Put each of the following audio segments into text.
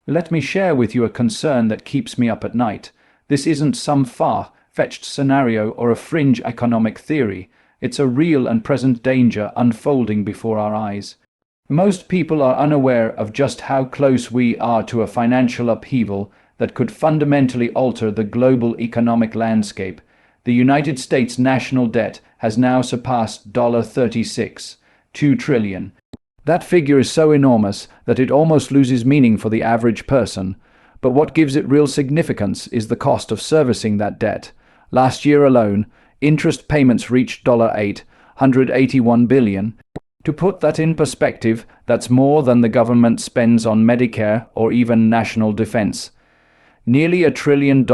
Let me share with you a concern that keeps me up at night. This isn't some far-fetched scenario or a fringe economic theory. It's a real and present danger unfolding before our eyes. Most people are unaware of just how close we are to a financial upheaval that could fundamentally alter the global economic landscape. The United States national debt has now surpassed $36.2 trillion. That figure is so enormous that it almost loses meaning for the average person. But what gives it real significance is the cost of servicing that debt. Last year alone, interest payments reached $881 billion. To put that in perspective, that's more than the government spends on Medicare or even national defense. Nearly $1 trillion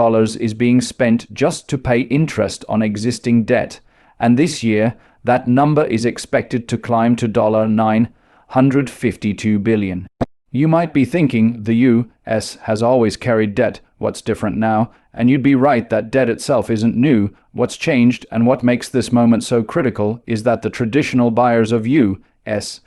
is being spent just to pay interest on existing debt, and this year that number is expected to climb to $952 billion. You might be thinking the U.S. has always carried debt, what's different now? And you'd be right that debt itself isn't new. What's changed and what makes this moment so critical is that the traditional buyers of U.S.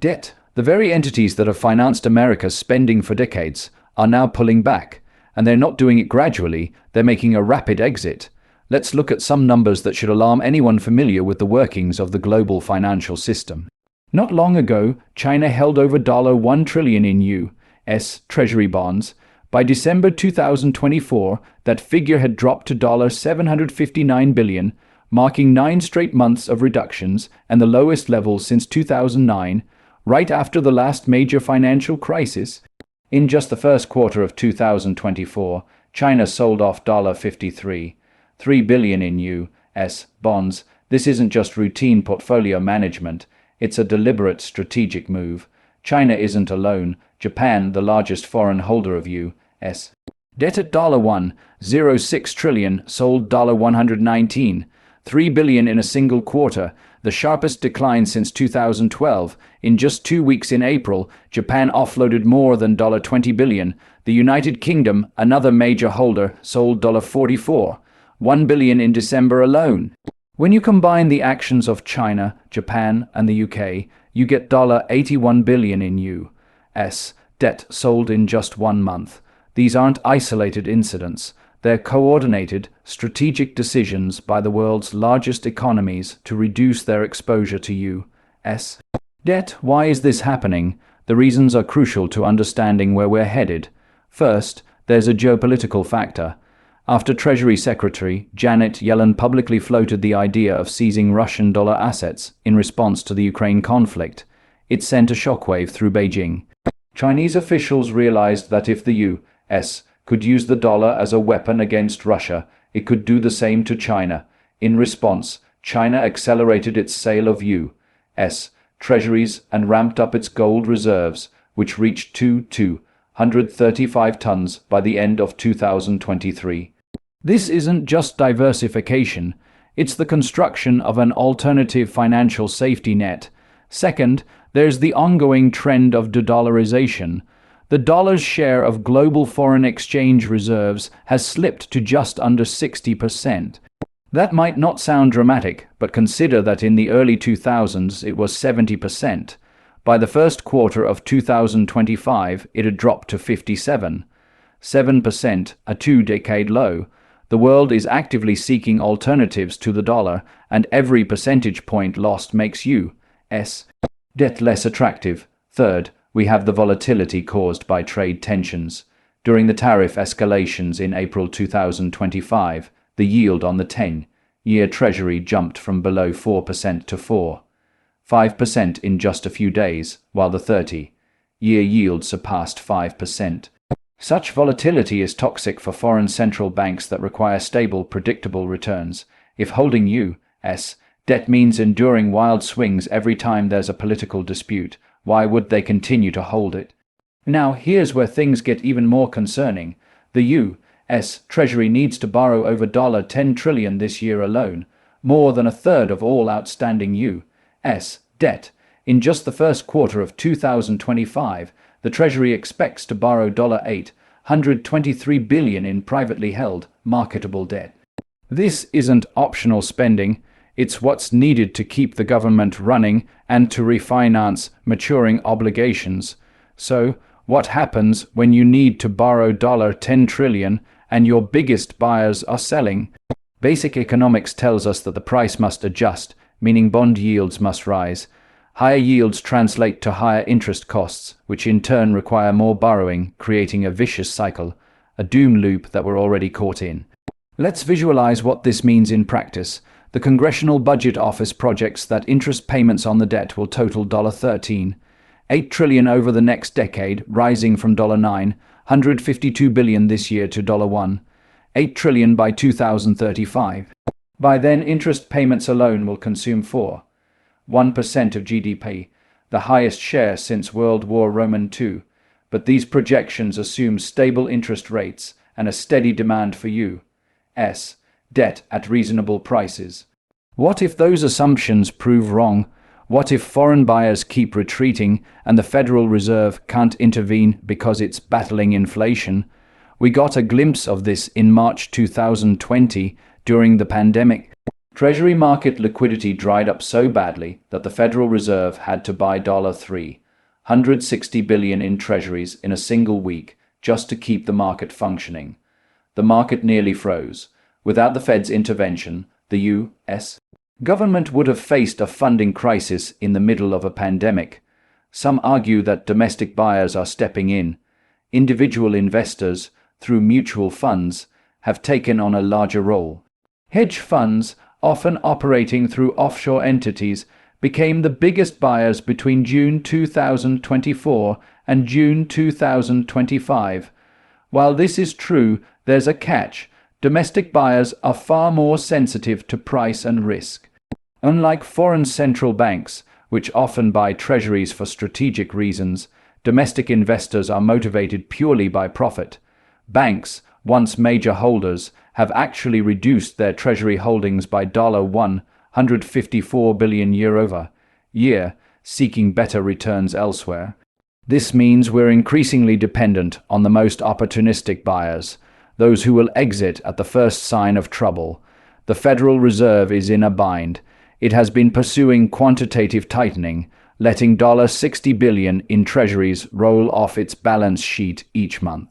debt, the very entities that have financed America's spending for decades, are now pulling back. And they're not doing it gradually, they're making a rapid exit. Let's look at some numbers that should alarm anyone familiar with the workings of the global financial system. Not long ago, China held over $1 trillion in U.S. Treasury bonds. By December 2024, that figure had dropped to $759 billion, marking 9 straight months of reductions and the lowest level since 2009, right after the last major financial crisis. In just the first quarter of 2024, China sold off $53.3 billion in U.S. bonds. This isn't just routine portfolio management, it's a deliberate strategic move. China isn't alone. Japan, the largest foreign holder of U.S. debt at $1.06 trillion, sold $119.3 billion in a single quarter, the sharpest decline since 2012. In just 2 weeks in April, Japan offloaded more than $20 billion. The United Kingdom, another major holder, sold $44.1 billion in December alone. When you combine the actions of China, Japan, and the UK, you get $81 billion in U.S. debt sold in just 1 month. These aren't isolated incidents. They're coordinated, strategic decisions by the world's largest economies to reduce their exposure to U.S. debt. Why is this happening? The reasons are crucial to understanding where we're headed. First, there's a geopolitical factor. After Treasury Secretary Janet Yellen publicly floated the idea of seizing Russian dollar assets in response to the Ukraine conflict, it sent a shockwave through Beijing. Chinese officials realized that if the U.S. could use the dollar as a weapon against Russia, it could do the same to China. In response, China accelerated its sale of U.S. treasuries and ramped up its gold reserves, which reached 235 tons by the end of 2023. This isn't just diversification, it's the construction of an alternative financial safety net. Second, there's the ongoing trend of de-dollarization. The dollar's share of global foreign exchange reserves has slipped to just under 60%. That might not sound dramatic, but consider that in the early 2000s it was 70%. By the first quarter of 2025, it had dropped to 57%, a 2-decade low. The world is actively seeking alternatives to the dollar, and every percentage point lost makes U.S. debt less attractive. Third, we have the volatility caused by trade tensions. During the tariff escalations in April 2025, the yield on the 10-year Treasury jumped from below 4% to 4.5% in just a few days, while the 30-year yield surpassed 5%. Such volatility is toxic for foreign central banks that require stable, predictable returns. If holding U.S. debt means enduring wild swings every time there's a political dispute, why would they continue to hold it? Now, here's where things get even more concerning. The U.S. Treasury needs to borrow over $10 trillion this year alone, more than a third of all outstanding U.S. debt. In just the first quarter of 2025, the Treasury expects to borrow $823 billion in privately held, marketable debt. This isn't optional spending, it's what's needed to keep the government running and to refinance maturing obligations. So, What happens when you need to borrow $10 trillion and your biggest buyers are selling? Basic economics tells us that the price must adjust, meaning bond yields must rise. Higher yields translate to higher interest costs, which in turn require more borrowing, creating a vicious cycle, a doom loop that we're already caught in. Let's visualize what this means in practice. The Congressional Budget Office projects that interest payments on the debt will total $8 trillion over the next decade, rising from $152 billion this year to $8 trillion by 2035. By then, interest payments alone will consume 1% of GDP, the highest share since World War II. But these projections assume stable interest rates and a steady demand for U.S. debt at reasonable prices. What if those assumptions prove wrong? What if foreign buyers keep retreating and the Federal Reserve can't intervene because it's battling inflation? We got a glimpse of this in March 2020 during the pandemic. Treasury market liquidity dried up so badly that the Federal Reserve had to buy $360 billion in treasuries in a single week just to keep the market functioning. The market nearly froze. Without the Fed's intervention, the U.S. government would have faced a funding crisis in the middle of a pandemic. Some argue that domestic buyers are stepping in. Individual investors, through mutual funds, have taken on a larger role. Hedge funds, often operating through offshore entities, became the biggest buyers between June 2024 and June 2025. While this is true, there's a catch. Domestic buyers are far more sensitive to price and risk. Unlike foreign central banks, which often buy treasuries for strategic reasons, domestic investors are motivated purely by profit. Banks, once major holders, have actually reduced their treasury holdings by $154 billion year-over-year, seeking better returns elsewhere. This means we're increasingly dependent on the most opportunistic buyers, those who will exit at the first sign of trouble. The Federal Reserve is in a bind. It has been pursuing quantitative tightening, letting $60 billion in treasuries roll off its balance sheet each month.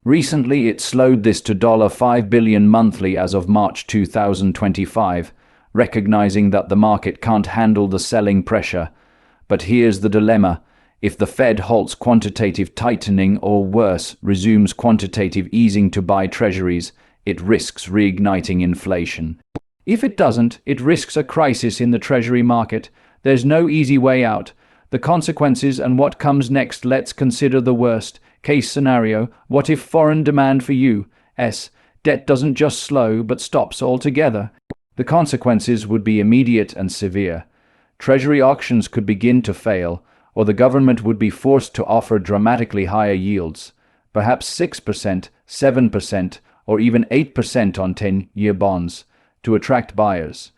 Recently, it slowed this to $5 billion monthly as of March 2025, recognizing that the market can't handle the selling pressure. But here's the dilemma. If the Fed halts quantitative tightening or worse, resumes quantitative easing to buy treasuries, it risks reigniting inflation. If it doesn't, it risks a crisis in the treasury market. There's no easy way out. The consequences and what comes next. Let's consider the worst case scenario. What if foreign demand for U.S. debt doesn't just slow but stops altogether? The consequences would be immediate and severe. Treasury auctions could begin to fail, or the government would be forced to offer dramatically higher yields, perhaps 6%, 7%, or even 8% on 10-year bonds, to attract buyers.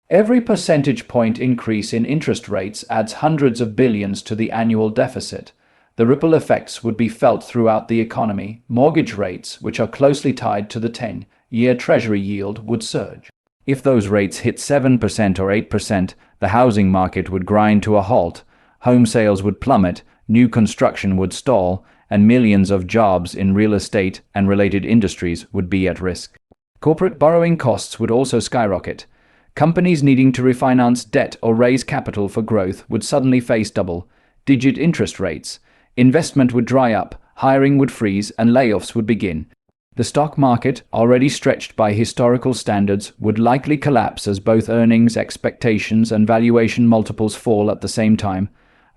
Every percentage point increase in interest rates adds hundreds of billions to the annual deficit. The ripple effects would be felt throughout the economy. Mortgage rates, which are closely tied to the 10-year Treasury yield, would surge. If those rates hit 7% or 8%, the housing market would grind to a halt. Home sales would plummet, new construction would stall, and millions of jobs in real estate and related industries would be at risk. Corporate borrowing costs would also skyrocket. Companies needing to refinance debt or raise capital for growth would suddenly face double-digit interest rates. Investment would dry up, hiring would freeze, and layoffs would begin. The stock market, already stretched by historical standards, would likely collapse as both earnings expectations and valuation multiples fall at the same time.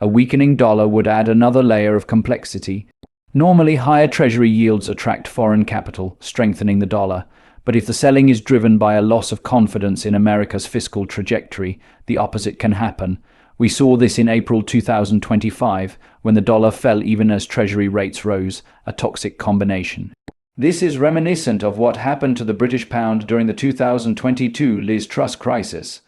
A weakening dollar would add another layer of complexity. Normally, higher treasury yields attract foreign capital, strengthening the dollar. But if the selling is driven by a loss of confidence in America's fiscal trajectory, the opposite can happen. We saw this in April 2025, when the dollar fell even as treasury rates rose, a toxic combination. This is reminiscent of what happened to the British pound during the 2022 Liz Truss crisis.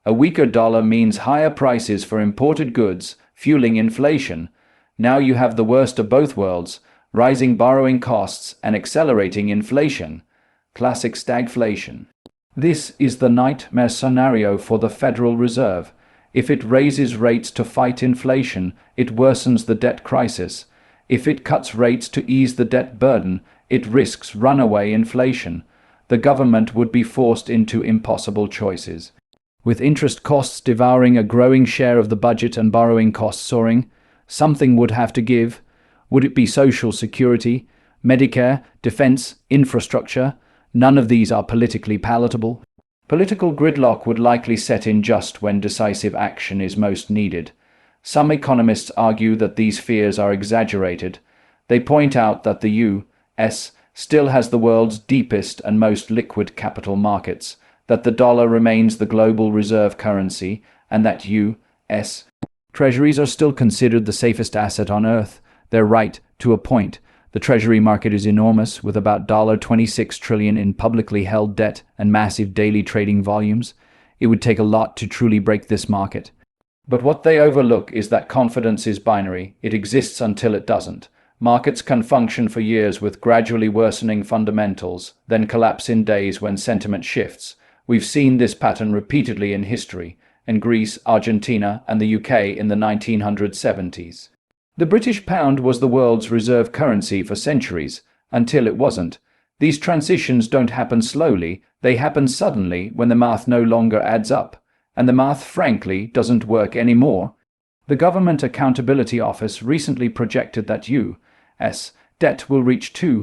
A weaker dollar means higher prices for imported goods, fueling inflation. Now you have the worst of both worlds, rising borrowing costs and accelerating inflation. Classic stagflation. This is the nightmare scenario for the Federal Reserve. If it raises rates to fight inflation, it worsens the debt crisis. If it cuts rates to ease the debt burden, it risks runaway inflation. The government would be forced into impossible choices. With interest costs devouring a growing share of the budget and borrowing costs soaring, something would have to give. Would it be social security, Medicare, defense, infrastructure? None of these are politically palatable. Political gridlock would likely set in just when decisive action is most needed. Some economists argue that these fears are exaggerated. They point out that the U.S. still has the world's deepest and most liquid capital markets, that the dollar remains the global reserve currency, and that U.S. Treasuries are still considered the safest asset on earth. They're right, to a point. The Treasury market is enormous, with about $26 trillion in publicly held debt and massive daily trading volumes. It would take a lot to truly break this market. But what they overlook is that confidence is binary. It exists until it doesn't. Markets can function for years with gradually worsening fundamentals, then collapse in days when sentiment shifts. We've seen this pattern repeatedly in history, in Greece, Argentina, and the UK in the 1970s. The British pound was the world's reserve currency for centuries, until it wasn't. These transitions don't happen slowly, they happen suddenly when the math no longer adds up. And the math, frankly, doesn't work anymore. The Government Accountability Office recently projected that U.S. debt will reach 200%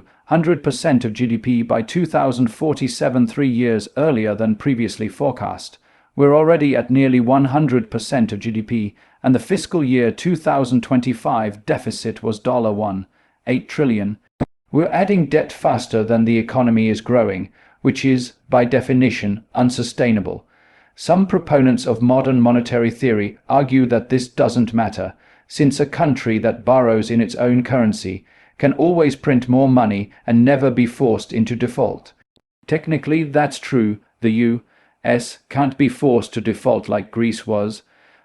of GDP by 2047, 3 years earlier than previously forecast. We're already at nearly 100% of GDP, and the fiscal year 2025 deficit was $1.8 trillion. We're adding debt faster than the economy is growing, which is, by definition, unsustainable. Some proponents of modern monetary theory argue that this doesn't matter, since a country that borrows in its own currency can always print more money and never be forced into default. Technically, that's true. The U.S. can't be forced to default like Greece was,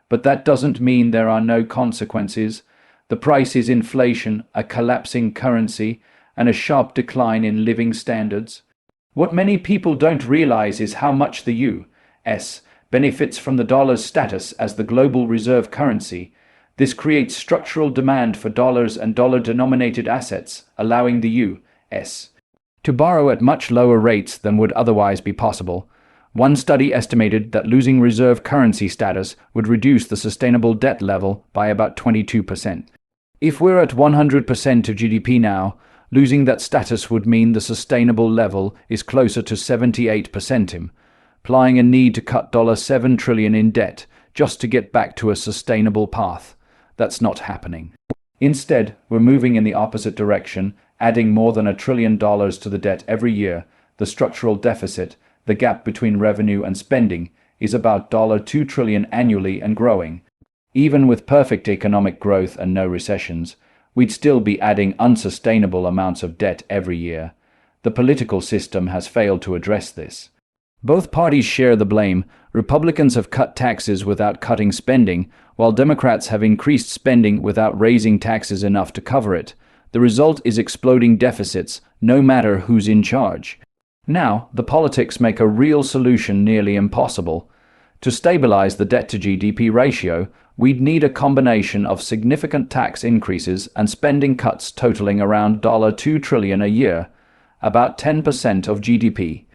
but that doesn't mean there are no consequences. The price is inflation, a collapsing currency, and a sharp decline in living standards. What many people don't realize is how much the U.S. benefits from the dollar's status as the global reserve currency. This creates structural demand for dollars and dollar-denominated assets, allowing the U.S. to borrow at much lower rates than would otherwise be possible. One study estimated that losing reserve currency status would reduce the sustainable debt level by about 22%. If we're at 100% of GDP now, losing that status would mean the sustainable level is closer to 78%, implying a need to cut $7 trillion in debt just to get back to a sustainable path. That's not happening. Instead, we're moving in the opposite direction, adding more than $1 trillion to the debt every year. The structural deficit, the gap between revenue and spending, is about $2 trillion annually and growing. Even with perfect economic growth and no recessions, we'd still be adding unsustainable amounts of debt every year. The political system has failed to address this. Both parties share the blame. Republicans have cut taxes without cutting spending, while Democrats have increased spending without raising taxes enough to cover it. The result is exploding deficits, no matter who's in charge. Now, the politics make a real solution nearly impossible. To stabilize the debt-to-GDP ratio, we'd need a combination of significant tax increases and spending cuts totaling around $2 trillion a year, about 10% of GDP.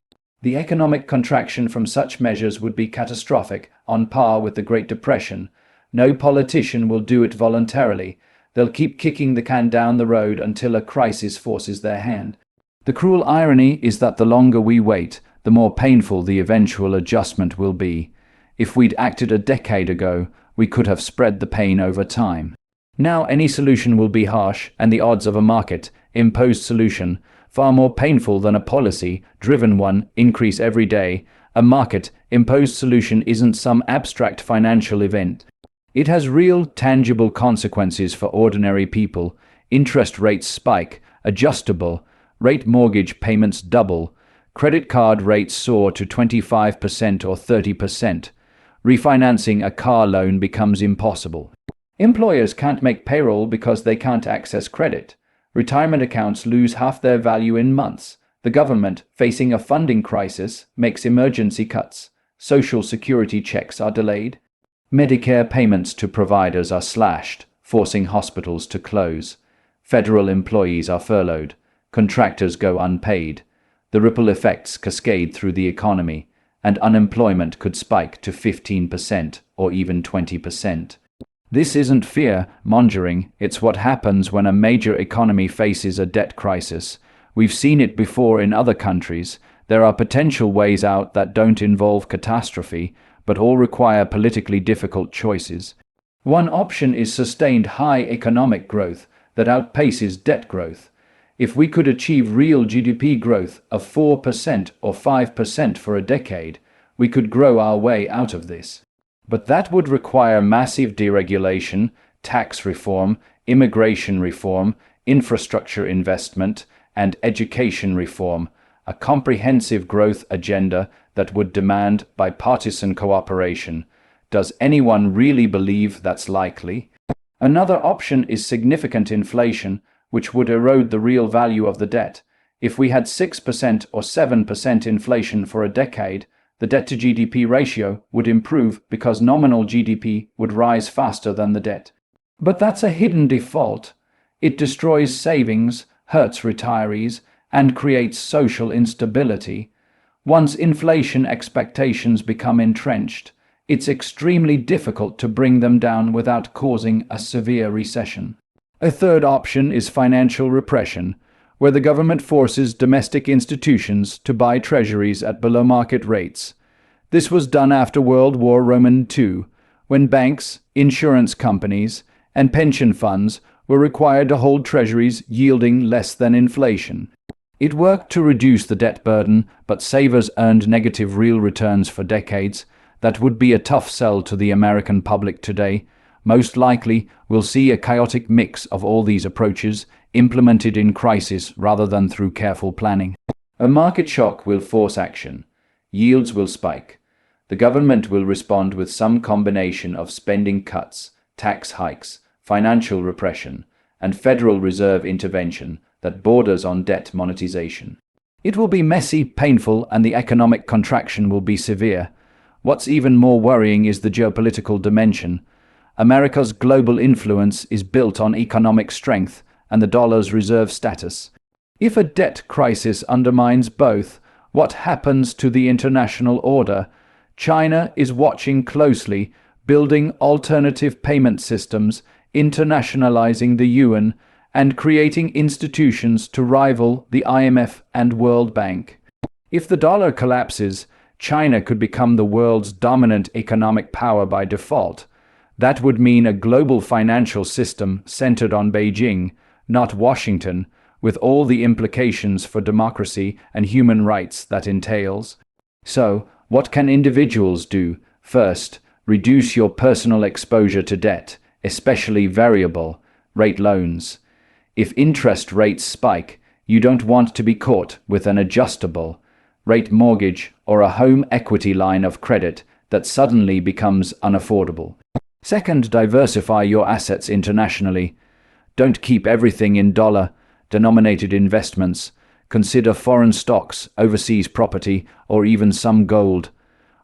The economic contraction from such measures would be catastrophic, on par with the Great Depression. No politician will do it voluntarily. They'll keep kicking the can down the road until a crisis forces their hand. The cruel irony is that the longer we wait, the more painful the eventual adjustment will be. If we'd acted a decade ago, we could have spread the pain over time. Now any solution will be harsh, and the odds of a market-imposed solution, far more painful than a policy-driven one, increase every day. A market-imposed solution isn't some abstract financial event. It has real, tangible consequences for ordinary people. Interest rates spike, adjustable rate mortgage payments double, credit card rates soar to 25% or 30%. Refinancing a car loan becomes impossible. Employers can't make payroll because they can't access credit. Retirement accounts lose half their value in months. The government, facing a funding crisis, makes emergency cuts. Social security checks are delayed. Medicare payments to providers are slashed, forcing hospitals to close. Federal employees are furloughed. Contractors go unpaid. The ripple effects cascade through the economy, and unemployment could spike to 15% or even 20%. This isn't fear-mongering, it's what happens when a major economy faces a debt crisis. We've seen it before in other countries. There are potential ways out that don't involve catastrophe, but all require politically difficult choices. One option is sustained high economic growth that outpaces debt growth. If we could achieve real GDP growth of 4% or 5% for a decade, we could grow our way out of this. But that would require massive deregulation, tax reform, immigration reform, infrastructure investment, and education reform, a comprehensive growth agenda that would demand bipartisan cooperation. Does anyone really believe that's likely? Another option is significant inflation, which would erode the real value of the debt. If we had 6% or 7% inflation for a decade, the debt-to-GDP ratio would improve because nominal GDP would rise faster than the debt. But that's a hidden default. It destroys savings, hurts retirees, and creates social instability. Once inflation expectations become entrenched, it's extremely difficult to bring them down without causing a severe recession. A third option is financial repression, where the government forces domestic institutions to buy treasuries at below-market rates. This was done after World War II, when banks, insurance companies, and pension funds were required to hold treasuries yielding less than inflation. It worked to reduce the debt burden, but savers earned negative real returns for decades. That would be a tough sell to the American public today. Most likely, we'll see a chaotic mix of all these approaches, implemented in crisis rather than through careful planning. A market shock will force action. Yields will spike. The government will respond with some combination of spending cuts, tax hikes, financial repression, and Federal Reserve intervention that borders on debt monetization. It will be messy, painful, and the economic contraction will be severe. What's even more worrying is the geopolitical dimension. America's global influence is built on economic strength and the dollar's reserve status. If a debt crisis undermines both, what happens to the international order? China is watching closely, building alternative payment systems, internationalizing the yuan, and creating institutions to rival the IMF and World Bank. If the dollar collapses, China could become the world's dominant economic power by default. That would mean a global financial system centered on Beijing, not Washington, with all the implications for democracy and human rights that entails. So, what can individuals do? First, reduce your personal exposure to debt, especially variable rate loans. If interest rates spike, you don't want to be caught with an adjustable rate mortgage or a home equity line of credit that suddenly becomes unaffordable. Second, diversify your assets internationally. Don't keep everything in dollar-denominated investments. Consider foreign stocks, overseas property, or even some gold.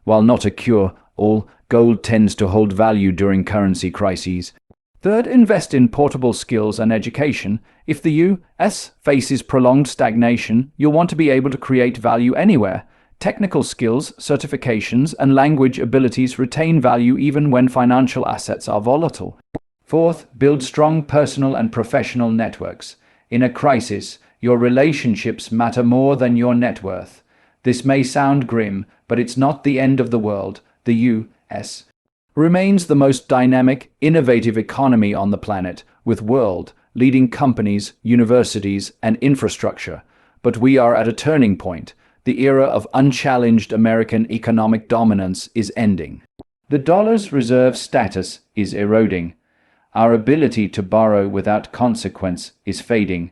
While not a cure-all, gold tends to hold value during currency crises. Third, invest in portable skills and education. If the U.S. faces prolonged stagnation, you'll want to be able to create value anywhere. Technical skills, certifications, and language abilities retain value even when financial assets are volatile. Fourth, build strong personal and professional networks. In a crisis, your relationships matter more than your net worth. This may sound grim, but it's not the end of the world. The U.S. remains the most dynamic, innovative economy on the planet, with world-leading companies, universities, and infrastructure. But we are at a turning point. The era of unchallenged American economic dominance is ending. The dollar's reserve status is eroding. Our ability to borrow without consequence is fading.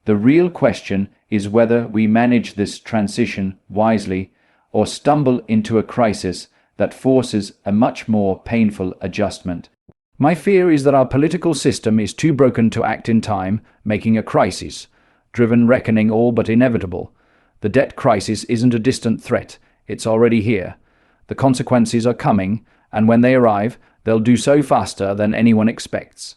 The real question is whether we manage this transition wisely or stumble into a crisis that forces a much more painful adjustment. My fear is that our political system is too broken to act in time, making a crisis-driven reckoning all but inevitable. The debt crisis isn't a distant threat, it's already here. The consequences are coming, and when they arrive, they'll do so faster than anyone expects.